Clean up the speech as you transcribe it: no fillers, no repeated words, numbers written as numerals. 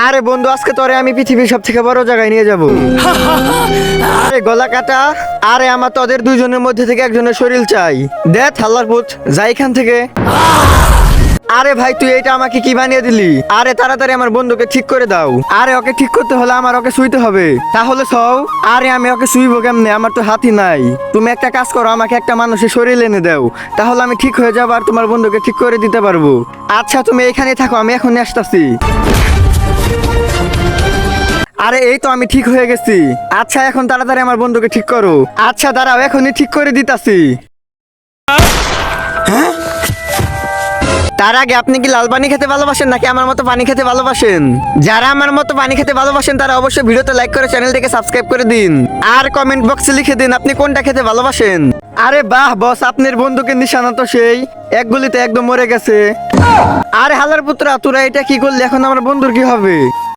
আরে বন্ধু, আজকে তোরে আমি পৃথিবীর সব থেকে বড় জায়গায় নিয়ে যাব। আরে গলা কাটা। আরে আমার তোদের দুইজনের মধ্যে থেকে একজনের শরীর চাই। দেখ হাল্লার পুত, যাই এখান থেকে। আরে ভাই, তুই এটা আমাকে কি বানিয়ে দিলি? আরে তাড়াতাড়ি আমার বন্ধুকে ঠিক করে দাও। আরে ওকে ঠিক করতে হলে আমার ওকে শুইতে হবে। তাহলে সও। আরে আমি ওকে শুইবো কেমনে? আমার তো হাতই নাই। তুমি একটা কাজ করো, আমাকে একটা মানুষের শরীর এনে দাও, তাহলে আমি ঠিক হয়ে যাবো আর তোমার বন্ধুকে ঠিক করে দিতে পারবো। আচ্ছা, তুমি এখানেই থাকো, আমি এখনই আসতেছি। আরে এই তো আমি ঠিক হয়ে গেছি। আচ্ছা, এখন তাড়াতাড়ি আমার বন্ধুকে ঠিক করো। আচ্ছা দাঁড়াও, এখনই ঠিক করে দিতাছি। তার আগে আপনি কি লাল পানি খেতে ভালোবাসেন নাকি আমার মতো পানি খেতে ভালোবাসেন? যারা আমার মতো পানি খেতে ভালোবাসেন তারা অবশ্যই ভিডিওতে লাইক করে চ্যানেলটিকে সাবস্ক্রাইব করে দিন। আর কমেন্ট বক্সে লিখে দিন আপনি কোনটা খেতে ভালোবাসেন। আরে বাহ বস, আপনার বন্দুকের নিশানা তো সেই এক গুলিতে একদম মরে গেছে। আরে হালার পুত্রা, তোরা এটা কি করলি? এখন আমার বন্ধুর কি হবে?